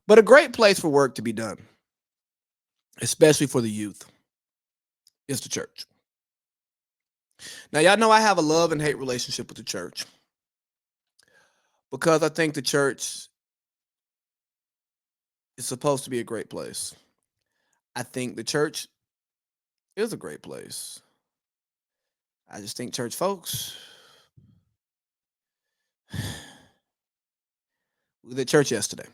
But a great place for work to be done, especially for the youth, is the church. Now, y'all know I have a love and hate relationship with the church because I think the church is supposed to be a great place. I think the church is a great place. I just think church folks, we were at church yesterday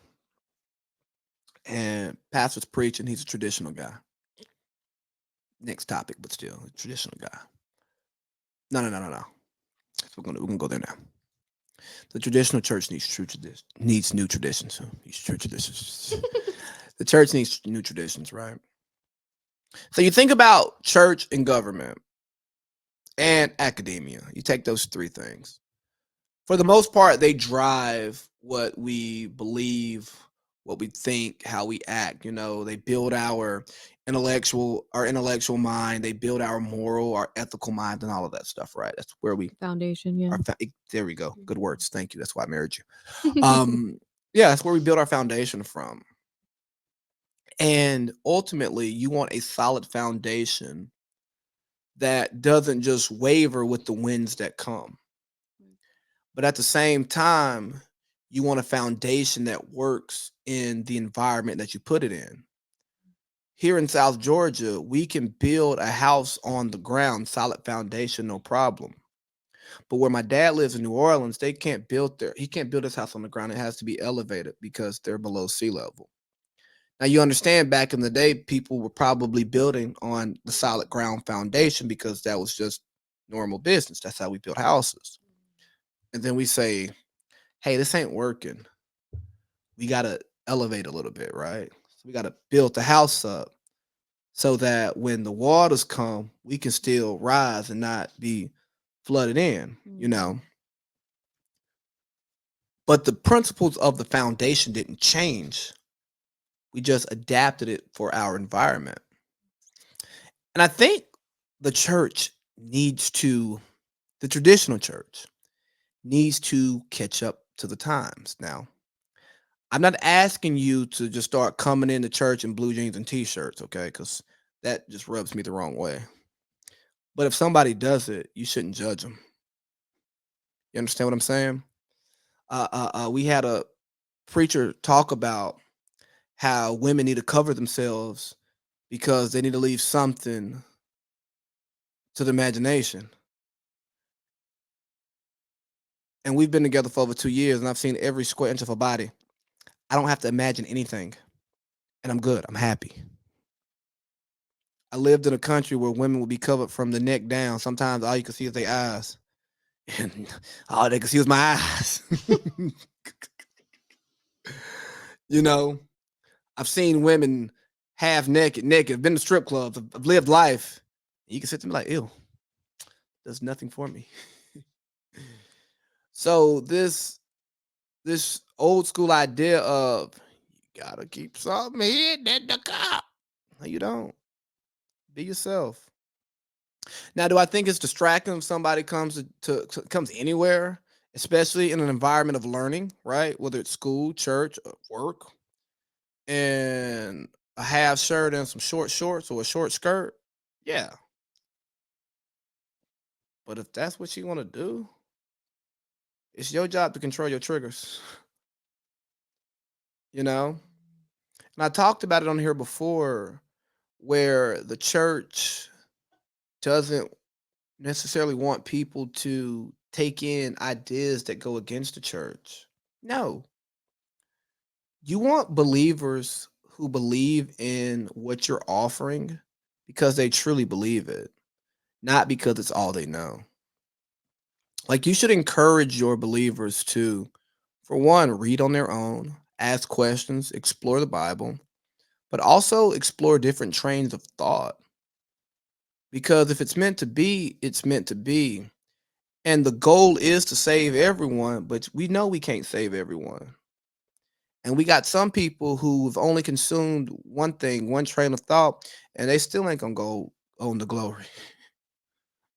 and pastor's preaching. He's a traditional guy. Next topic, but still a traditional guy. No. So we're gonna go there now. The traditional church needs needs new traditions. Needs true traditions. The church needs new traditions, right? So you think about church and government and academia. You take those three things. For the most part, they drive what we believe, what we think, how we act. They build our intellectual mind. They build our moral, our ethical mind, and all of that stuff. Right? That's where we Foundation, yeah. there we go. Good words. Thank you. That's why I married you. Yeah, that's where we build our foundation from. And ultimately, you want a solid foundation that doesn't just waver with the winds that come. But at the same time, you want a foundation that works in the environment that you put it in. Here in South Georgia, we can build a house on the ground, solid foundation, no problem. But where my dad lives in New Orleans, they can't build there. He can't build his house on the ground. It has to be elevated because they're below sea level. Now you understand back in the day, people were probably building on the solid ground foundation because that was just normal business. That's how we build houses. And then we say, hey, this ain't working. We gotta elevate a little bit, right? So we gotta build the house up so that when the waters come, we can still rise and not be flooded in. But the principles of the foundation didn't change. We just adapted it for our environment. And I think the church needs to, the traditional church needs to catch up to the times. Now, I'm not asking you to just start coming into church in blue jeans and t-shirts, okay? Because that just rubs me the wrong way. But if somebody does it, you shouldn't judge them. You understand what I'm saying? We had a preacher talk about how women need to cover themselves because they need to leave something to the imagination. And we've been together for over 2 years, and I've seen every square inch of her body. I don't have to imagine anything, and I'm good. I'm happy. I lived in a country where women would be covered from the neck down. Sometimes all you can see is their eyes, and all they can see was my eyes. you know, I've seen women half naked. Been to strip clubs. I've lived life. You can sit there and be like, ew, does nothing for me. So this old school idea of you gotta keep something hidden in the cup. No, you don't. Be yourself. Now, do I think it's distracting if somebody comes anywhere, especially in an environment of learning, right? Whether it's school, church, or work, and a half shirt and some short shorts or a short skirt? Yeah. But if that's what you want to do, it's your job to control your triggers, you know? And I talked about it on here before where the church doesn't necessarily want people to take in ideas that go against the church. No. You want believers who believe in what you're offering because they truly believe it, not because it's all they know. Like you should encourage your believers to, for one, read on their own, ask questions, explore the Bible, but also explore different trains of thought. Because if it's meant to be, it's meant to be. And the goal is to save everyone, but we know we can't save everyone. And we got some people who've only consumed one thing, one train of thought, and they still ain't gonna go own the glory,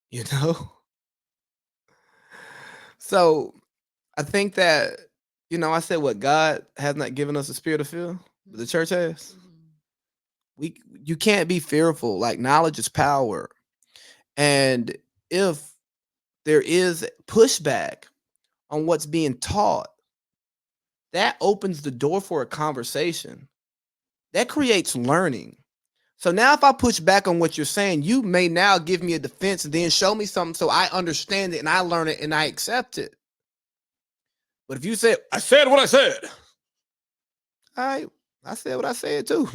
you know? So I think that I said what God has not given us a spirit of fear, but the Mhm. church has. Mhm. You can't be fearful. Like knowledge is power. And if there is pushback on what's being taught, that opens the door for a conversation. That creates learning. So now if I push back on what you're saying, you may now give me a defense and then show me something so I understand it and I learn it and I accept it. But if you say, I said what I said, all right, I said what I said too.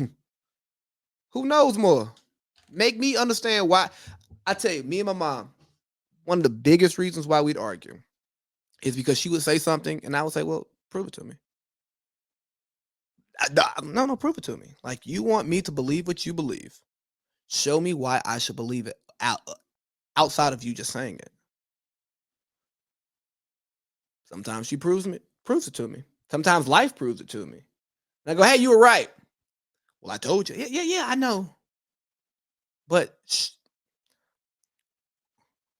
Who knows more? Make me understand why. I tell you, me and my mom, one of the biggest reasons why we'd argue is because she would say something and I would say, well, prove it to me. No, no, prove it to me. Like you want me to believe what you believe. Show me why I should believe it outside of you just saying it. Sometimes she proves it to me. Sometimes life proves it to me. And I go, hey, you were right. Well, I told you. Yeah, I know. But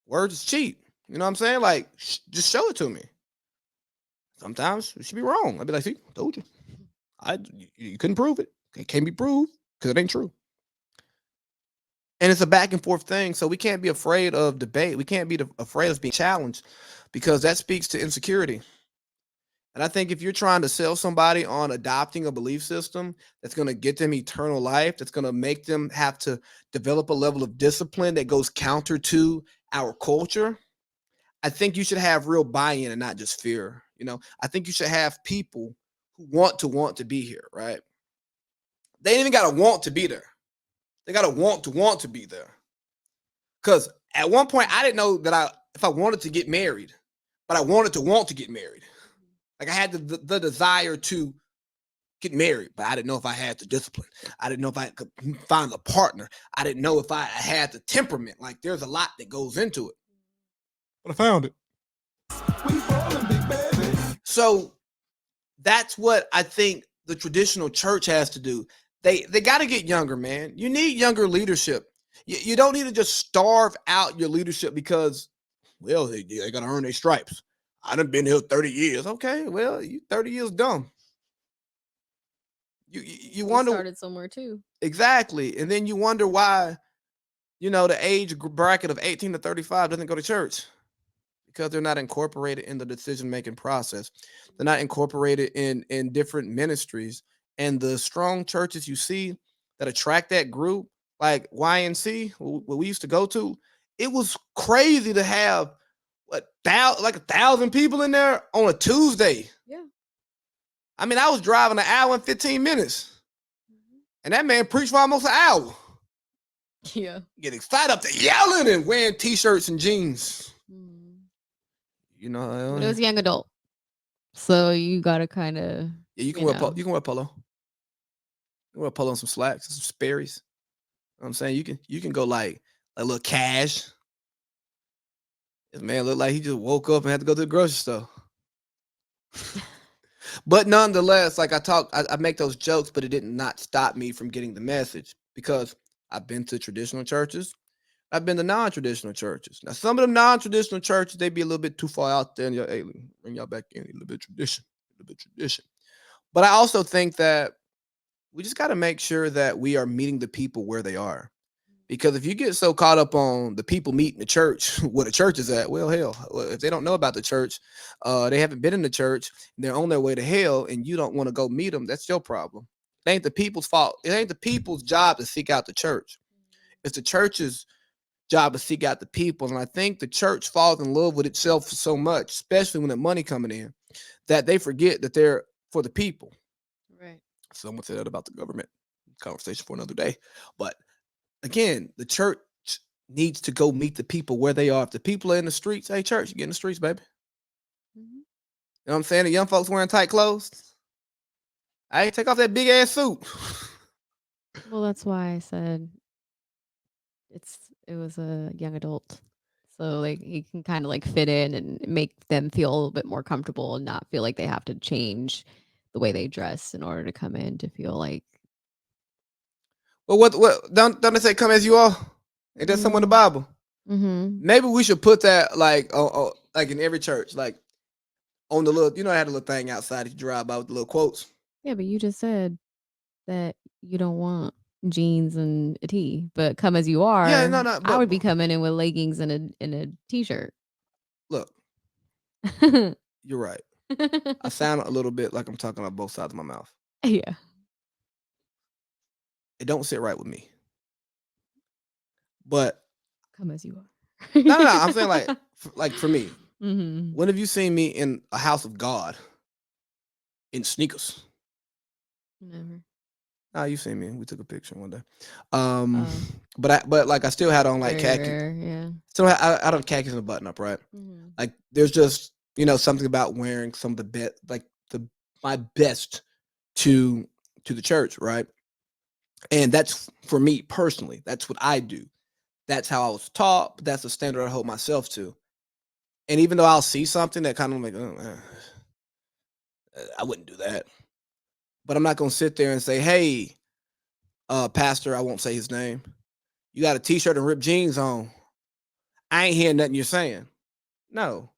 words is cheap. You know what I'm saying? Like, just show it to me. Sometimes she be wrong. I'd be like, see, I told you. You couldn't prove it. It can't be proved because it ain't true. And it's a back and forth thing. So we can't be afraid of debate. We can't be afraid of being challenged because that speaks to insecurity. And I think if you're trying to sell somebody on adopting a belief system that's going to get them eternal life, that's going to make them have to develop a level of discipline that goes counter to our culture, I think you should have real buy-in and not just fear. I think you should have people who want to be here, right? They ain't even got to want to be there. They got to want to be there. Because at one point, I didn't know that if I wanted to get married, but I wanted to want to get married. Like I had the desire to get married, but I didn't know if I had the discipline. I didn't know if I could find a partner. I didn't know if I had the temperament. Like there's a lot that goes into it. But I found it. So that's what I think the traditional church has to do. They got to get younger, man. You need younger leadership. You don't need to just starve out your leadership because, well, they got to earn their stripes. I done been here 30 years. Okay, well, you 30 years dumb. You We wonder started somewhere too. exactly, and then you wonder why the age bracket of 18 to 35 doesn't go to church because they're not incorporated in the decision making process. They're not incorporated in different ministries. And the strong churches you see that attract that group, like YNC, what we used to go to, it was crazy to have like 1,000 people in there on a Tuesday. Yeah. I mean, I was driving an hour and 15 minutes, and that man preached for almost an hour. Yeah. Get excited up there yelling and wearing t-shirts and jeans. But it was young adult. So you gotta kind of Yeah, you can wear polo. You can wear polo. You can wear polo and some slacks and some Sperry's. You know what I'm saying? You can go like a little cash. This man looked like he just woke up and had to go to the grocery store. But nonetheless, like I make those jokes, but it did not stop me from getting the message because I've been to traditional churches. I've been to non-traditional churches. Now, some of the non-traditional churches, they be a little bit too far out there, and hey, bring y'all back in a little bit of tradition, a little bit of tradition. But I also think that we just got to make sure that we are meeting the people where they are. Because if you get so caught up on the people meeting the church, where the church is at, well, hell, if they don't know about the church, they haven't been in the church, and they're on their way to hell, and you don't want to go meet them, that's your problem. It ain't the people's fault. It ain't the people's job to seek out the church. It's the church's job to seek out the people. And I think the church falls in love with itself so much, especially when the money coming in, that they forget that they're for the people. Right. Someone said that about the government. Conversation for another day. But again, the church needs to go meet the people where they are. If the people are in the streets, hey, church, you get in the streets, baby. You know what I'm saying? The young folks wearing tight clothes. Hey, take off that big ass suit. Well, that's why I said it was a young adult. So like you can kind of like fit in and make them feel a little bit more comfortable and not feel like they have to change the way they dress in order to come in to feel like Well, what don't they say come as you are? Ain't that somewhere in the Bible? Mm-hmm. Maybe we should put that like in every church. Like on the little, I had a little thing outside that you drive by with the little quotes. Yeah, but you just said that you don't want jeans and a tee, but come as you Yeah, are, no, no, I but would be coming in with leggings and a t-shirt. look, you're right. I sound a little bit like I'm talking out both sides of my mouth. Yeah. It don't sit right with me. But Come as you are. no, no, I'm saying like for me, Mhm. when have you seen me in a house of God in sneakers? Never. Ah, you seen me. We took a picture one day. Um, Oh. but like I still had on like khaki. Rare, yeah. Still I don't khakis and a button up, right? Mhm. Like there's just something about wearing some of the best, like my best to the church, right? And that's for me personally. That's what I do. That's how I was taught. But that's the standard I hold myself to. And even though I'll see something that kind of like, I wouldn't do that. But I'm not gonna sit there and say, "Hey, pastor," I won't say his name. You got a t-shirt and ripped jeans on. I ain't hearing nothing you're saying. No,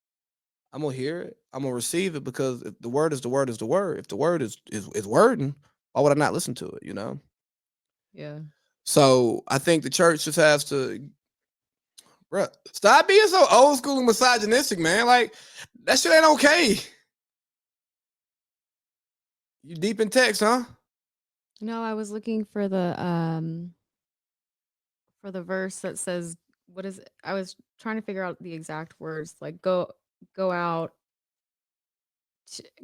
I'm gonna hear it. I'm gonna receive it because if the word is the word is the word. If the word is wording, why would I not listen to it? Yeah. So I think the church just has to, bruh, stop being so old school and misogynistic, man. Like that shit ain't okay. You deep in text, huh? No, I was looking for the verse that says what is it? I was trying to figure out the exact words like go out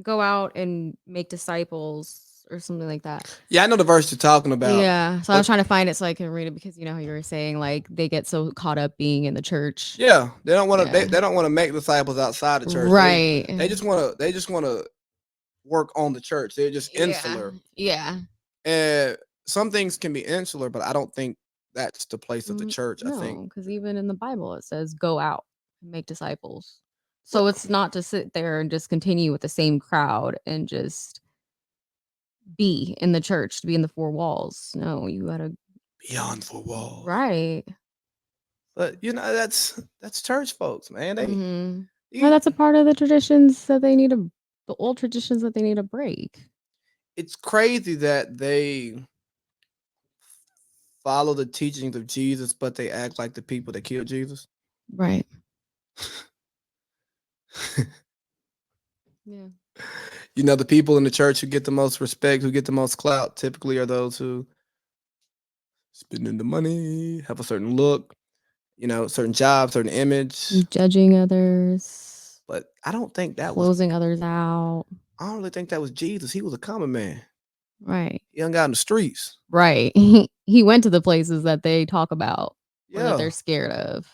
go out and make disciples or something like that. Yeah, I know the verse you're talking about, Yeah, so I was but trying to find it so I can read it because you know how you were saying like they get so caught up being in the church. yeah, they don't want to. Yeah. They don't want to make disciples outside the church. Right. They just want to. They just want to work on the church. They're just Yeah. insular. Yeah. And some things can be insular, but I don't think that's the place of the church. I think. No, because even in the Bible it says go out and make disciples. Well, So it's not to sit there and just continue with the same crowd and just be in the church, to be in the four walls. No, you gotta beyond four walls. right. But that's church folks, man. Mm-hmm. Well, You- that's a part of the traditions that they need to the old traditions that they need to break. it's crazy that they follow the teachings of Jesus, but they act like the people that killed Jesus. Right. Yeah. The people in the church who get the most respect, who get the most clout, typically are those who spending the money, have a certain look, certain job, certain image. Judging others, But I don't think that was. closing others out. I don't really think that was Jesus. He was a common man. Right. He hung out in the streets. Right. He went to the places that they talk about or that Yeah, they're scared of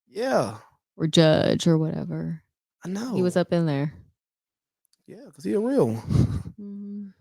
yeah, or judge or whatever. I He was know. up in there. Yeah, because he a real one. Mhm.